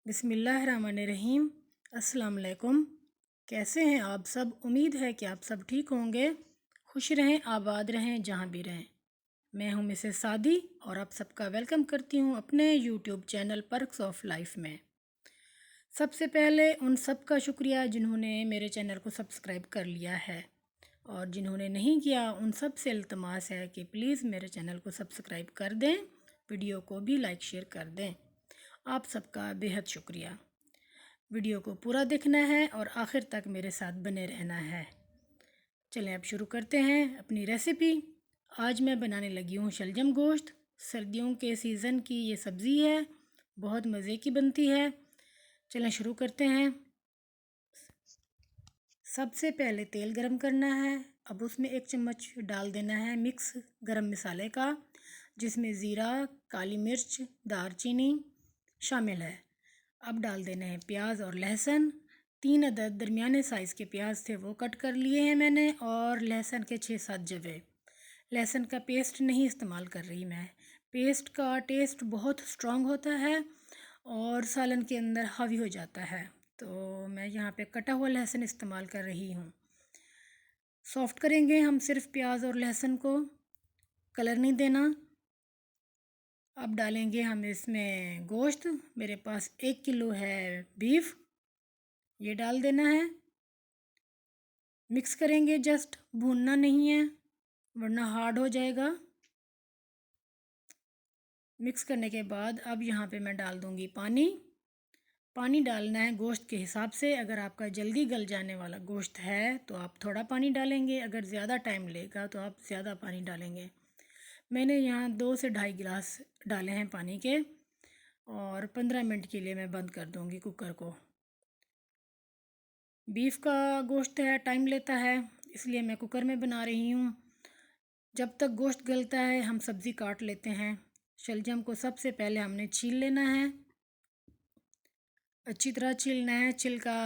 बिस्मिल्लाहिर्रहमानिर्रहीम। अस्सलाम वालेकुम। कैसे हैं आप सब? उम्मीद है कि आप सब ठीक होंगे। खुश रहें, आबाद रहें, जहाँ भी रहें। मैं हूं मिसेस सादी और आप सबका वेलकम करती हूं अपने YouTube channel perks of life में। सबसे पहले उन सब का शुक्रिया जिन्होंने मेरे चैनल को सब्सक्राइब कर लिया है, और जिन्होंने नहीं किया उन सब से इल्तमास है कि प्लीज़ मेरे चैनल को सब्सक्राइब कर दें, वीडियो को भी लाइक शेयर कर दें। आप सबका बेहद शुक्रिया। वीडियो को पूरा देखना है और आखिर तक मेरे साथ बने रहना है। चलें अब शुरू करते हैं अपनी रेसिपी। आज मैं बनाने लगी हूँ शलजम गोश्त। सर्दियों के सीज़न की ये सब्ज़ी है, बहुत मज़े की बनती है। चलें शुरू करते हैं। सबसे पहले तेल गरम करना है। अब उसमें 1 चम्मच डाल देना है मिक्स गरम मसाले का, जिसमें ज़ीरा, काली मिर्च, दारचीनी शामिल है। अब डाल देने हैं प्याज और लहसुन। 3 अदद दरमियाने साइज़ के प्याज थे वो कट कर लिए हैं मैंने, और लहसुन के 6-7 जवे। लहसुन का पेस्ट नहीं इस्तेमाल कर रही मैं। पेस्ट का टेस्ट बहुत स्ट्रॉन्ग होता है और सालन के अंदर हावी हो जाता है, तो मैं यहाँ पे कटा हुआ लहसुन इस्तेमाल कर रही हूँ। सॉफ़्ट करेंगे हम सिर्फ प्याज और लहसुन को, कलर नहीं देना। अब डालेंगे हम इसमें गोश्त। मेरे पास 1 किलो है बीफ, ये डाल देना है। मिक्स करेंगे, जस्ट भूनना नहीं है वरना हार्ड हो जाएगा। मिक्स करने के बाद अब यहाँ पे मैं डाल दूँगी पानी। पानी डालना है गोश्त के हिसाब से। अगर आपका जल्दी गल जाने वाला गोश्त है तो आप थोड़ा पानी डालेंगे, अगर ज़्यादा टाइम लेगा तो आप ज़्यादा पानी डालेंगे। मैंने यहाँ 2 से ढाई गिलास डाले हैं पानी के, और 15 मिनट के लिए मैं बंद कर दूँगी कुकर को। बीफ का गोश्त है, टाइम लेता है, इसलिए मैं कुकर में बना रही हूँ। जब तक गोश्त गलता है हम सब्ज़ी काट लेते हैं। शलजम को सबसे पहले हमने छील लेना है, अच्छी तरह छीलना है। छिलका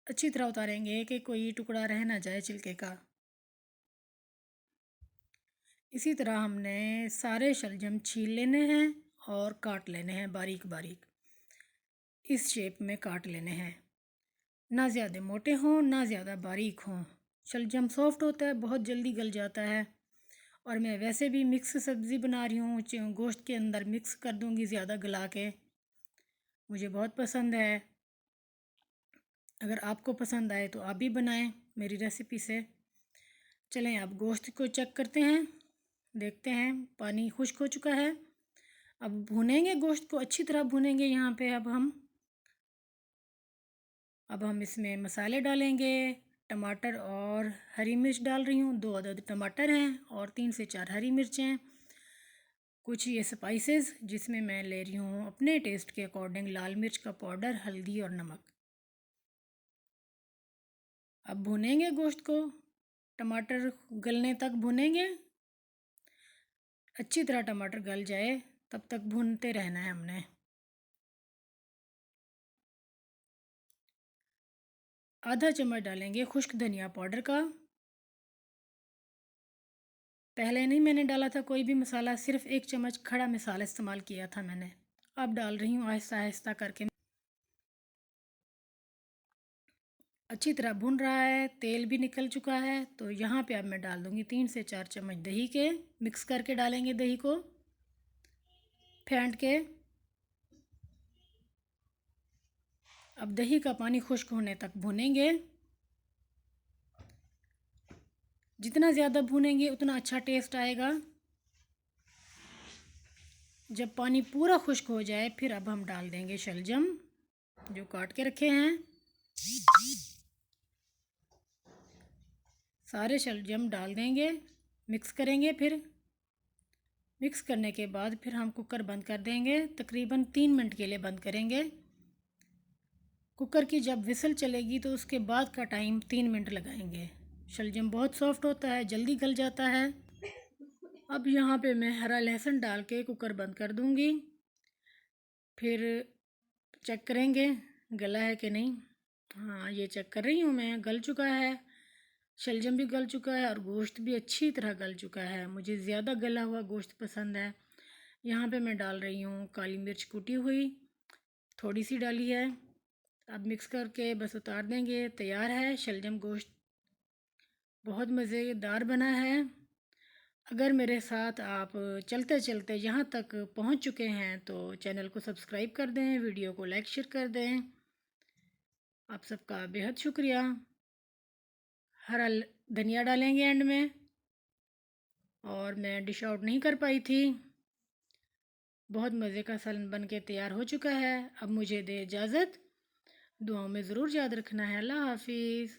अच्छी तरह उतारेंगे कि कोई टुकड़ा रह ना जाए छिलके का। इसी तरह हमने सारे शलजम छील लेने हैं और काट लेने हैं बारीक बारीक, इस शेप में काट लेने हैं। ना ज़्यादा मोटे हों ना ज़्यादा बारीक हों। शलजम सॉफ्ट होता है, बहुत जल्दी गल जाता है। और मैं वैसे भी मिक्स सब्ज़ी बना रही हूँ, गोश्त के अंदर मिक्स कर दूँगी ज़्यादा गला के। मुझे बहुत पसंद है। अगर आपको पसंद आए तो आप भी बनाएं मेरी रेसिपी से। चलें अब गोश्त को चेक करते हैं, देखते हैं। पानी खुश्क हो चुका है। अब भूनेंगे गोश्त को, अच्छी तरह भूनेंगे। यहाँ पे अब हम इसमें मसाले डालेंगे। टमाटर और हरी मिर्च डाल रही हूँ, 2 अदद टमाटर हैं और 3 से 4 हरी मिर्चें। कुछ ये स्पाइसेस जिसमें मैं ले रही हूँ अपने टेस्ट के अकॉर्डिंग लाल मिर्च का पाउडर, हल्दी और नमक। अब भूनेंगे गोश्त को, टमाटर गलने तक भूनेंगे। अच्छी तरह टमाटर गल जाए तब तक भूनते रहना है हमने। आधा चम्मच डालेंगे खुश्क धनिया पाउडर का। पहले नहीं मैंने डाला था कोई भी मसाला, सिर्फ 1 चम्मच खड़ा मसाला इस्तेमाल किया था मैंने। अब डाल रही हूँ आहिस्ता आहिस्ता करके। अच्छी तरह भुन रहा है, तेल भी निकल चुका है। तो यहाँ पे अब मैं डाल दूँगी 3 से 4 चम्मच दही के। मिक्स करके डालेंगे दही को, फेंट के। अब दही का पानी खुश्क होने तक भूनेंगे। जितना ज़्यादा भूनेंगे उतना अच्छा टेस्ट आएगा। जब पानी पूरा खुश्क हो जाए फिर अब हम डाल देंगे शलजम जो काट के रखे हैं। सारे शलजम डाल देंगे, मिक्स करेंगे। फिर मिक्स करने के बाद फिर हम कुकर बंद कर देंगे। तकरीबन 3 मिनट के लिए बंद करेंगे। कुकर की जब विसल चलेगी तो उसके बाद का टाइम 3 मिनट लगाएंगे। शलजम बहुत सॉफ्ट होता है, जल्दी गल जाता है। अब यहाँ पे मैं हरा लहसुन डाल के कुकर बंद कर दूँगी। फिर चेक करेंगे गला है कि नहीं। हाँ, ये चेक कर रही हूँ मैं, गल चुका है। शलजम भी गल चुका है और गोश्त भी अच्छी तरह गल चुका है। मुझे ज़्यादा गला हुआ गोश्त पसंद है। यहाँ पे मैं डाल रही हूँ काली मिर्च कूटी हुई, थोड़ी सी डाली है। अब मिक्स करके बस उतार देंगे। तैयार है शलजम गोश्त, बहुत मज़ेदार बना है। अगर मेरे साथ आप चलते चलते यहाँ तक पहुँच चुके हैं तो चैनल को सब्सक्राइब कर दें, वीडियो को लाइक शेयर कर दें। आप सबका बेहद शुक्रिया। हरा धनिया डालेंगे एंड में, और मैं डिश आउट नहीं कर पाई थी। बहुत मज़े का सालन बन के तैयार हो चुका है। अब मुझे दे इजाज़त, दुआओं में ज़रूर याद रखना है। अल्लाह हाफिज़।